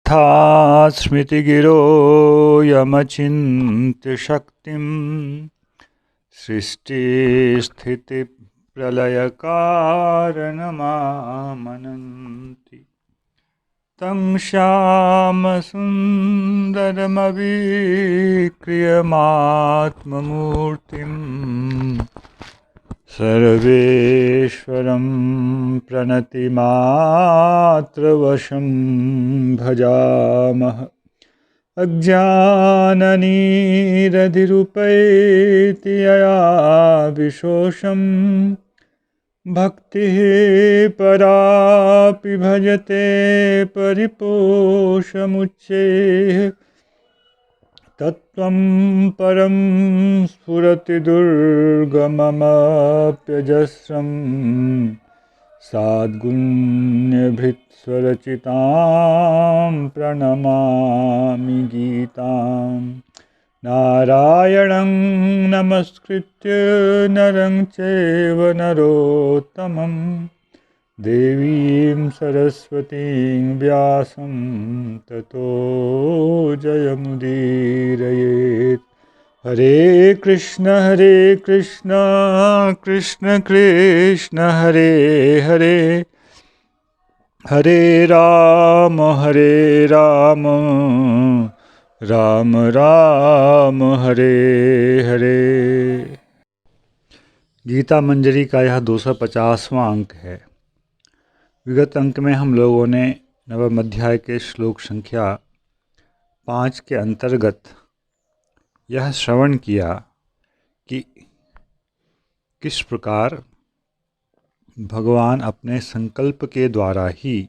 यथा स्मृतिगिरो यमचिन्त्य शक्तिं सृष्टिस्थितिप्रलयकारणमामनन्ति तं श्यामसुन्दरमविक्रियमात्ममूर्तिम् सर्वेश्वरं प्रणतिमात्रवशं भजामः। अज्ञाननिरधिरुपैति यया विशोषं भक्तिः परापि भजते परिपोषमुच्चैः तत्त्वं परं स्फुरति दुर्गममप्यजस्रं साद्गुण्यभृत्स्वरचितां प्रणमामि गीतां। नारायणं नमस्कृत्य नरं चैव नरोत्तमं देवीं सरस्वतीं व्यासं ततो जयमुदीरयेत्। हरे कृष्ण कृष्ण कृष्ण हरे हरे, हरे राम राम राम हरे हरे। गीता मंजरी का यह 250वां अंक है। विगत अंक में हम लोगों ने नवम अध्याय के श्लोक संख्या 5 के अंतर्गत यह श्रवण किया कि किस प्रकार भगवान अपने संकल्प के द्वारा ही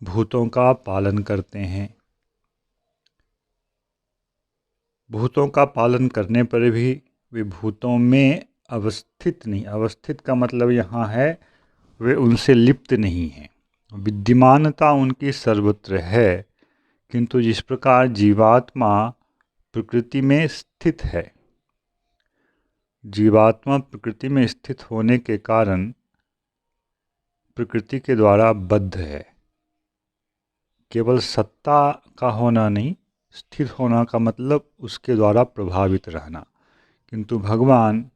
भूतों का पालन करते हैं। भूतों का पालन करने पर भी वे भूतों में अवस्थित नहीं, अवस्थित का मतलब यहाँ है वे उनसे लिप्त नहीं हैं। विद्यमानता उनकी सर्वत्र है, किंतु जिस प्रकार जीवात्मा प्रकृति में स्थित है, जीवात्मा प्रकृति में स्थित होने के कारण प्रकृति के द्वारा बद्ध है। केवल सत्ता का होना नहीं, स्थित होना का मतलब उसके द्वारा प्रभावित रहना। किंतु भगवान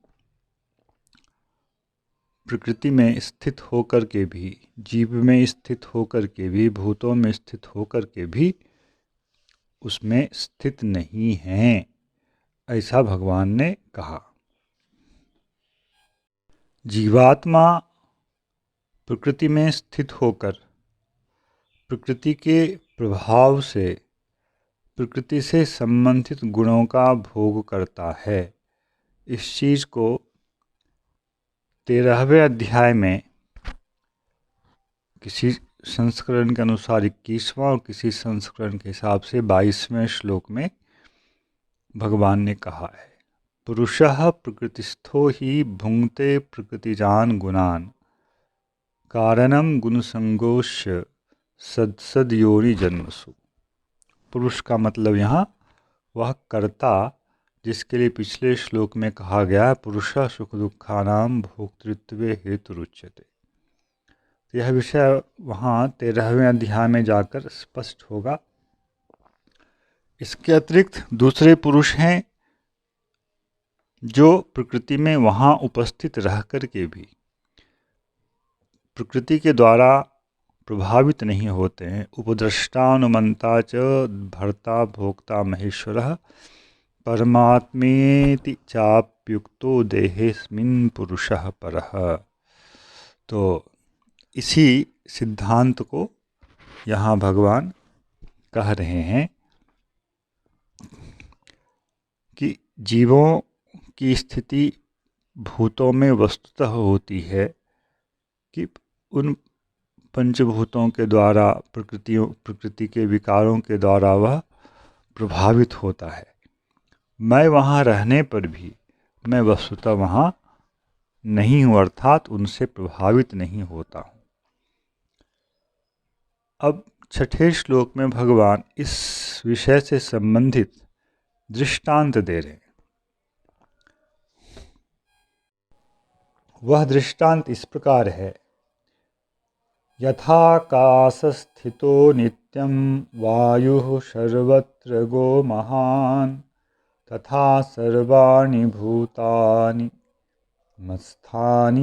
प्रकृति में स्थित होकर के भी, जीव में स्थित होकर के भी, भूतों में स्थित होकर के भी उसमें स्थित नहीं हैं, ऐसा भगवान ने कहा। जीवात्मा प्रकृति में स्थित होकर प्रकृति के प्रभाव से प्रकृति से संबंधित गुणों का भोग करता है। इस चीज़ को 13वें अध्याय में किसी संस्करण के अनुसार 21वां और किसी संस्करण के हिसाब से 22वें श्लोक में भगवान ने कहा है, पुरुषः प्रकृतिस्थो ही भुंक्ते प्रकृतिजान गुणान कारणम गुणसंगोष्य सदसद्योनि जन्मसु। पुरुष का मतलब यहाँ वह कर्ता जिसके लिए पिछले श्लोक में कहा गया पुरुषः सुख दुखानां भोक्तृत्वे हेतुरुच्यते। यह विषय वहाँ 13वें अध्याय में जाकर स्पष्ट होगा। इसके अतिरिक्त दूसरे पुरुष हैं जो प्रकृति में वहाँ उपस्थित रह कर के भी प्रकृति के द्वारा प्रभावित नहीं होते हैं। उपद्रष्टानुमंता च भर्ता भोक्ता महेश्वरः परमात्मेति चाप्युक्तो देहेस्मिन् पुरुषः परः। तो इसी सिद्धांत को यहाँ भगवान कह रहे हैं कि जीवों की स्थिति भूतों में वस्तुतः होती है कि उन पंचभूतों के द्वारा, प्रकृति के विकारों के द्वारा वह प्रभावित होता है। मैं वहाँ रहने पर भी मैं वस्तुतः वहाँ नहीं हूँ, अर्थात उनसे प्रभावित नहीं होता हूँ। अब 6ठे श्लोक में भगवान इस विषय से संबंधित दृष्टांत दे रहे हैं। वह दृष्टांत इस प्रकार है यथाकाशस्थितो नित्यं वायुः सर्वत्र गो महान् तथा सर्वाणि भूतानि मत्स्थानीत्युपधारय।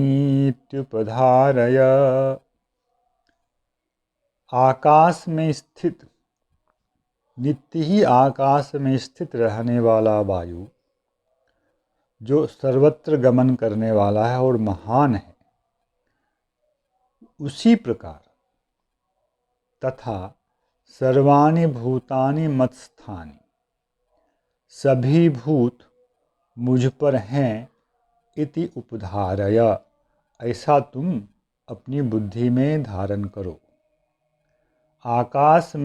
आकाश में स्थित, नित्य ही आकाश में स्थित रहने वाला वायु जो सर्वत्र गमन करने वाला है और महान है, उसी प्रकार तथा सर्वाणि भूतानि मत्स्थानि, सभी भूत मुझ पर हैं, इति उपधारय, ऐसा तुम अपनी बुद्धि में धारण करो। आकाश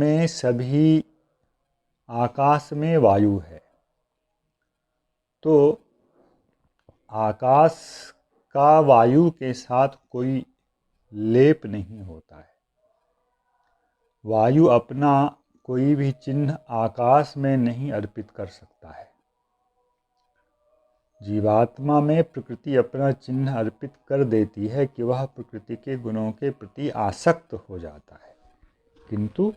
में वायु है, तो आकाश का वायु के साथ कोई लेप नहीं होता है। वायु अपना कोई भी चिन्ह आकाश में नहीं अर्पित कर सकता है। जीवात्मा में प्रकृति अपना चिन्ह अर्पित कर देती है कि वह प्रकृति के गुणों के प्रति आसक्त हो जाता है, किंतु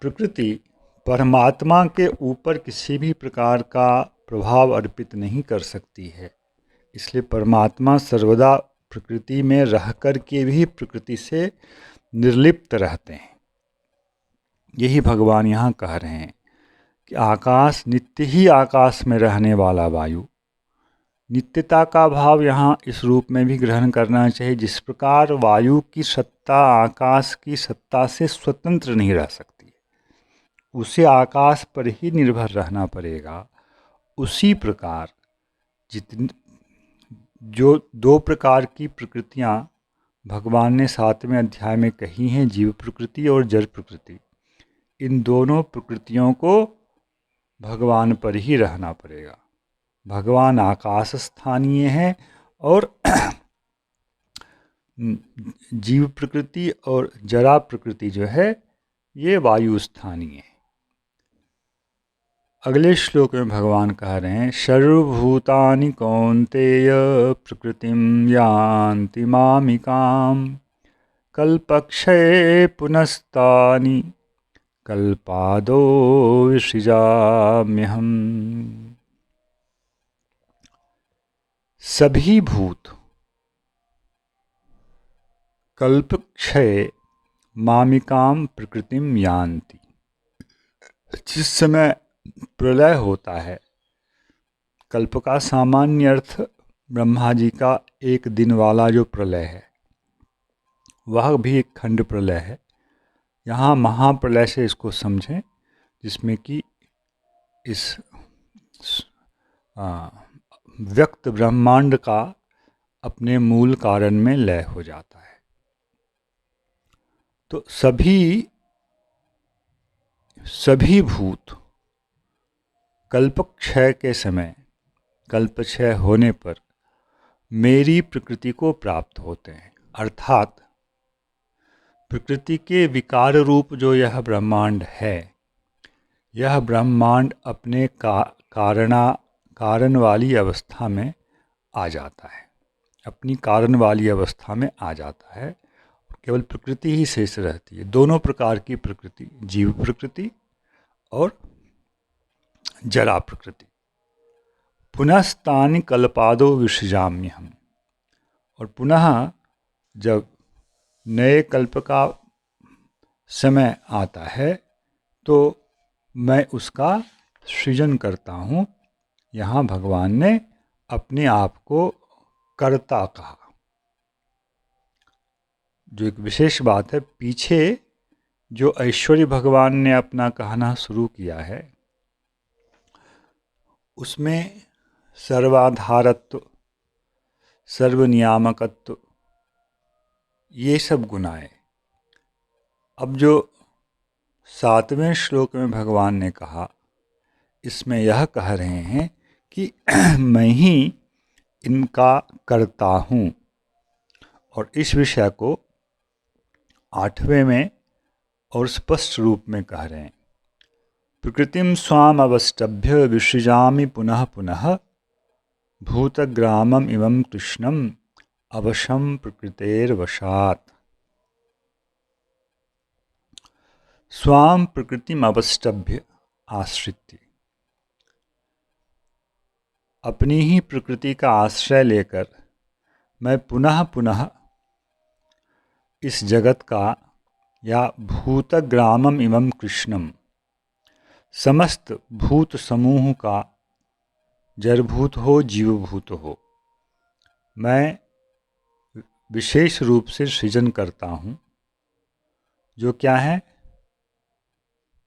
प्रकृति परमात्मा के ऊपर किसी भी प्रकार का प्रभाव अर्पित नहीं कर सकती है। इसलिए परमात्मा सर्वदा प्रकृति में रह कर के भी प्रकृति से निर्लिप्त रहते हैं। यही भगवान यहाँ कह रहे हैं कि आकाश, नित्य ही आकाश में रहने वाला वायु, नित्यता का भाव यहाँ इस रूप में भी ग्रहण करना चाहिए जिस प्रकार वायु की सत्ता आकाश की सत्ता से स्वतंत्र नहीं रह सकती, उसे आकाश पर ही निर्भर रहना पड़ेगा। उसी प्रकार जो दो प्रकार की प्रकृतियाँ भगवान ने 7वें अध्याय में कही हैं, जीव प्रकृति और जड़ प्रकृति, इन दोनों प्रकृतियों को भगवान पर ही रहना पड़ेगा। भगवान आकाश स्थानीय है और जीव प्रकृति और जरा प्रकृति जो है ये वायु स्थानीय है। अगले श्लोक में भगवान कह रहे हैं, सर्वभूतानि कौन्तेय प्रकृतिं यान्ति मामिकाम् कल्पक्षये पुनस्तानि कल्पादो विसृजाम्यहम्। सभी भूत कल्पक्षय मामिकाम प्रकृतिम यान्ति, जिस समय प्रलय होता है, कल्प का सामान्य अर्थ ब्रह्मा जी का एक दिन वाला जो प्रलय है वह भी एक खंड प्रलय है। यहाँ महाप्रलय से इसको समझें, जिसमें कि इस व्यक्त ब्रह्मांड का अपने मूल कारण में लय हो जाता है। तो सभी भूत कल्पक्षय के समय, कल्पक्षय होने पर मेरी प्रकृति को प्राप्त होते हैं, अर्थात प्रकृति के विकार रूप जो यह ब्रह्मांड है, यह ब्रह्मांड अपने कारण वाली अवस्था में आ जाता है, अपनी कारण वाली अवस्था में आ जाता है। केवल प्रकृति ही शेष रहती है। दोनों प्रकार की प्रकृति, जीव प्रकृति और जरा प्रकृति। पुनस्तानि कल्पादो विसृजाम्यहम्, और पुनः जब नए कल्प का समय आता है तो मैं उसका सृजन करता हूँ। यहाँ भगवान ने अपने आप को कर्ता कहा, जो एक विशेष बात है। पीछे जो ऐश्वर्य भगवान ने अपना कहना शुरू किया है उसमें सर्वाधारत्व, सर्वनियामकत्व, ये सब गुण आए। अब जो 7वें श्लोक में भगवान ने कहा, इसमें यह कह रहे हैं कि मैं ही इनका कर्ता हूँ, और इस विषय को 8वें में और स्पष्ट रूप में कह रहे हैं। प्रकृतिम स्वाम अवष्टभ्य विसृजामि पुनः पुनः भूतग्रामम इवं कृष्णम अवशं प्रकृतेर्वशात् स्वां प्रकृतिमवष्टभ्य आश्रित्य। अपनी ही प्रकृति का आश्रय लेकर मैं पुनः पुनः इस जगत का या भूतग्रामम इमं कृष्णम, समस्त भूत समूह का जड़भूत हो जीवभूत हो, मैं विशेष रूप से सृजन करता हूँ, जो क्या है,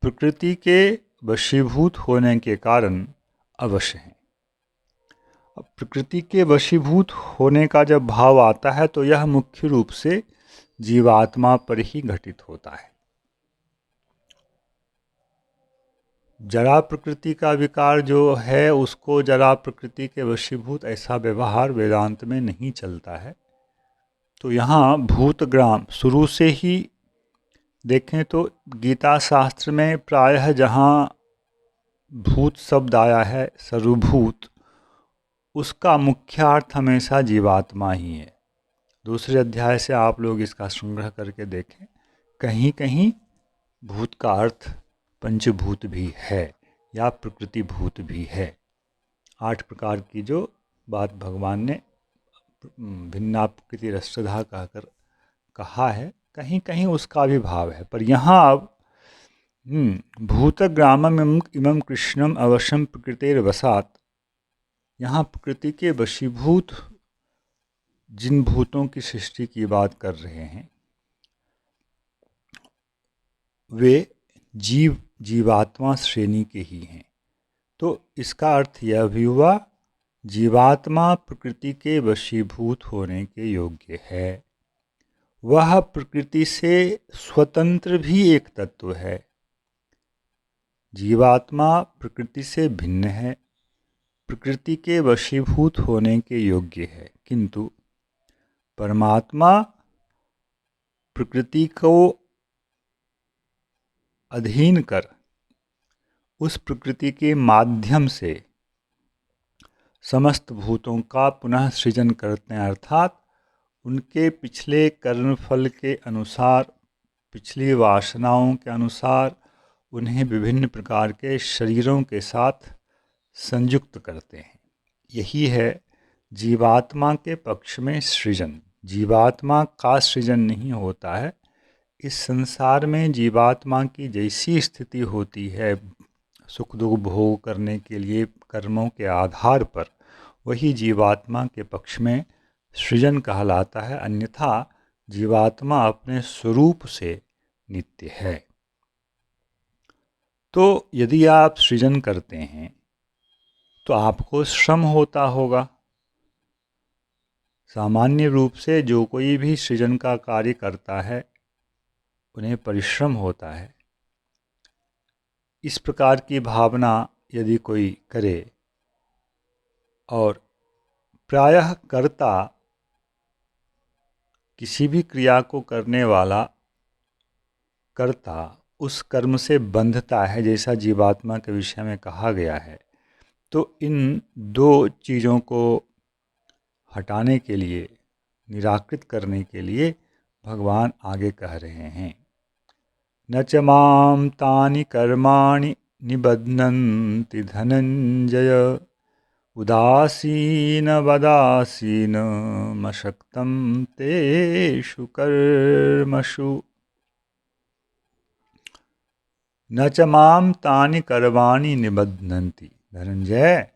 प्रकृति के वशीभूत होने के कारण अवश्य है। अब प्रकृति के वशीभूत होने का जब भाव आता है तो यह मुख्य रूप से जीवात्मा पर ही घटित होता है। जरा प्रकृति का विकार जो है उसको जरा प्रकृति के वशीभूत ऐसा व्यवहार वेदांत में नहीं चलता है। तो यहाँ भूतग्राम शुरू से ही देखें तो गीता शास्त्र में प्रायः जहाँ भूत शब्द आया है, सर्वभूत, उसका मुख्यार्थ हमेशा जीवात्मा ही है। दूसरे अध्याय से आप लोग इसका संग्रह करके देखें, कहीं कहीं भूत का अर्थ पंचभूत भी है या प्रकृति भूत भी है। 8 प्रकार की जो बात भगवान ने भिन्ना प्रकृति रसधा कहकर कहा है, कहीं कहीं उसका भी भाव है। पर यहाँ अब भूतग्रामम इमं कृष्णम अवशं प्रकृतेर्वशात्, यहाँ प्रकृति के वशीभूत जिन भूतों की सृष्टि की बात कर रहे हैं वे जीवात्मा श्रेणी के ही हैं। तो इसका अर्थ यह भी हुआ, जीवात्मा प्रकृति के वशीभूत होने के योग्य है। वह प्रकृति से स्वतंत्र भी एक तत्व है। जीवात्मा प्रकृति से भिन्न है, प्रकृति के वशीभूत होने के योग्य है, किंतु परमात्मा प्रकृति को अधीन कर उस प्रकृति के माध्यम से समस्त भूतों का पुनः सृजन करते हैं, अर्थात उनके पिछले कर्मफल के अनुसार, पिछली वासनाओं के अनुसार उन्हें विभिन्न प्रकार के शरीरों के साथ संयुक्त करते हैं। यही है जीवात्मा के पक्ष में सृजन। जीवात्मा का सृजन नहीं होता है। इस संसार में जीवात्मा की जैसी स्थिति होती है सुख दुख भोग करने के लिए कर्मों के आधार पर, वही जीवात्मा के पक्ष में सृजन कहलाता है। अन्यथा जीवात्मा अपने स्वरूप से नित्य है। तो यदि आप सृजन करते हैं तो आपको श्रम होता होगा। सामान्य रूप से जो कोई भी सृजन का कार्य करता है उन्हें परिश्रम होता है। इस प्रकार की भावना यदि कोई करे, और प्रायः कर्ता किसी भी क्रिया को करने वाला कर्ता उस कर्म से बंधता है, जैसा जीवात्मा के विषय में कहा गया है। तो इन दो चीज़ों को हटाने के लिए, निराकृत करने के लिए भगवान आगे कह रहे हैं, न च मां तानि कर्माणि निबध्नन्ति धनंजय उदासीन वदासीन मशक्तं तेषु कर्मसु। न च मां तानि कर्माणि निबध्नन्ति। धनंजय,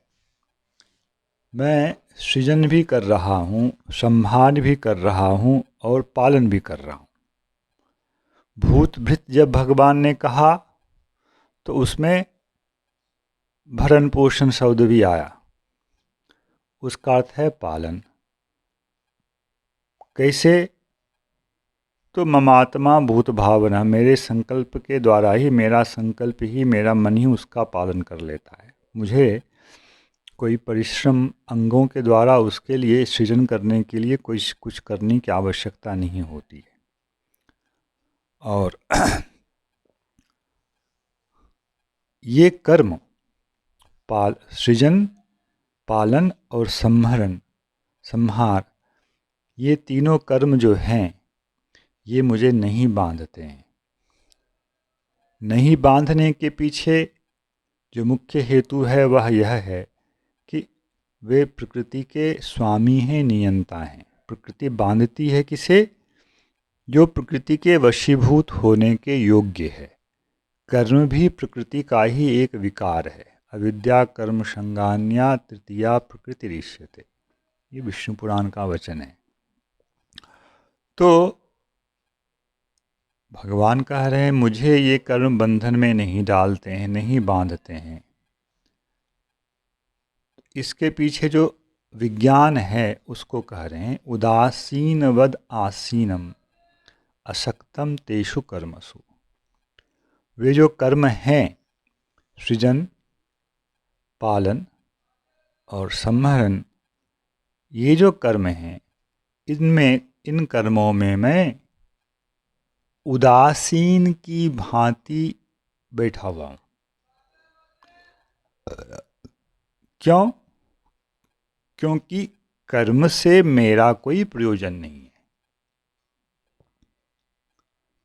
मैं सृजन भी कर रहा हूँ, संहार भी कर रहा हूँ और पालन भी कर रहा हूँ। भूतभृत जब भगवान ने कहा तो उसमें भरण पोषण शब्द भी आया। उसका अर्थ है पालन। कैसे? तो ममात्मा भूत भावना, मेरे संकल्प के द्वारा ही, मेरा संकल्प ही, मेरा मन ही उसका पालन कर लेता है। मुझे कोई परिश्रम अंगों के द्वारा उसके लिए सृजन करने के लिए कुछ करने की आवश्यकता नहीं होती है। और ये कर्म सृजन, पालन और संहार, ये तीनों कर्म जो हैं ये मुझे नहीं बांधते हैं। नहीं बांधने के पीछे जो मुख्य हेतु है वह यह है कि वे प्रकृति के स्वामी हैं, नियंता हैं। प्रकृति बांधती है किसे? जो प्रकृति के वशीभूत होने के योग्य है। कर्म भी प्रकृति का ही एक विकार है। अविद्या कर्म संगान्या तृतीया प्रकृतिरिष्यते, ये विष्णु पुराण का वचन है। तो भगवान कह रहे हैं मुझे ये कर्म बंधन में नहीं डालते हैं, नहीं बांधते हैं। इसके पीछे जो विज्ञान है उसको कह रहे हैं उदासीनवद आसीनम असक्तम तेषु कर्मसु। वे जो कर्म हैं सृजन, पालन और संहरण, ये जो कर्म हैं इन कर्मों में मैं उदासीन की भांति बैठा हुआ हूँ। क्यों? क्योंकि कर्म से मेरा कोई प्रयोजन नहीं है।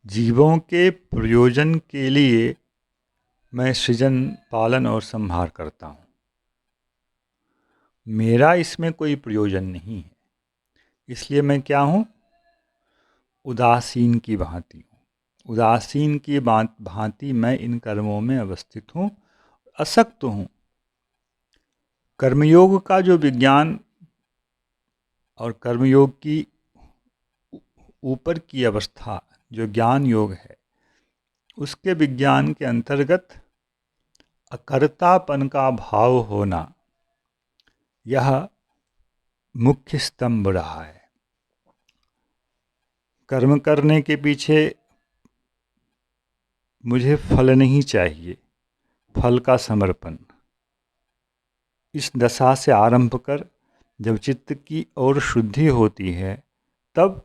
जीवों के प्रयोजन के लिए मैं सृजन, पालन और संहार करता हूँ। मेरा इसमें कोई प्रयोजन नहीं है, इसलिए मैं क्या हूँ? उदासीन की भांति हूँ। उदासीन की भांति मैं इन कर्मों में अवस्थित हूँ, असक्त हूँ। कर्मयोग का जो विज्ञान और कर्मयोग की ऊपर की अवस्था जो ज्ञान योग है, उसके विज्ञान के अंतर्गत अकर्तापन का भाव होना यह मुख्य स्तंभ रहा है। कर्म करने के पीछे मुझे फल नहीं चाहिए, फल का समर्पण। इस दशा से आरंभ कर जब चित्त की और शुद्धि होती है तब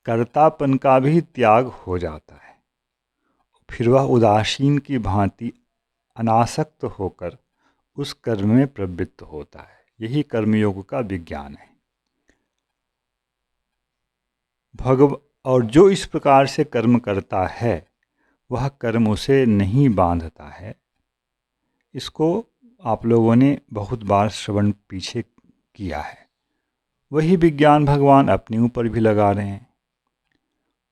कर्तापन का भी त्याग हो जाता है। फिर वह उदासीन की भांति अनासक्त होकर उस कर्म में प्रवृत्त होता है। यही कर्मयोग का विज्ञान है। और जो इस प्रकार से कर्म करता है वह कर्म उसे नहीं बांधता है। इसको आप लोगों ने बहुत बार श्रवण पीछे किया है। वही विज्ञान भगवान अपने ऊपर भी लगा रहे हैं।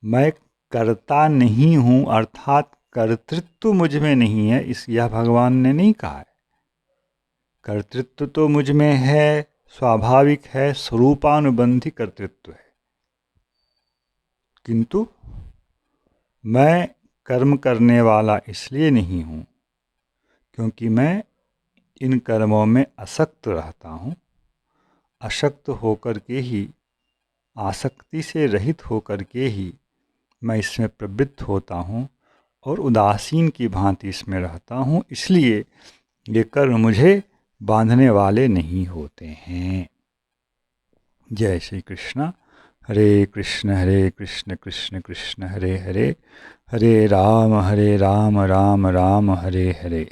मैं करता नहीं हूँ, अर्थात कर्तृत्व मुझ में नहीं है, यह भगवान ने नहीं कहा है। कर्तृत्व तो मुझ में है, स्वाभाविक है, स्वरूपानुबंधी कर्तृत्व है, किंतु मैं कर्म करने वाला इसलिए नहीं हूँ क्योंकि मैं इन कर्मों में असक्त रहता हूँ। अशक्त होकर के ही, आसक्ति से रहित होकर के ही मैं इसमें प्रवृत्त होता हूँ और उदासीन की भांति इसमें रहता हूँ। इसलिए ये कर्म मुझे बांधने वाले नहीं होते हैं। जय श्री कृष्ण। हरे कृष्ण कृष्ण कृष्ण हरे हरे, हरे राम राम राम हरे हरे।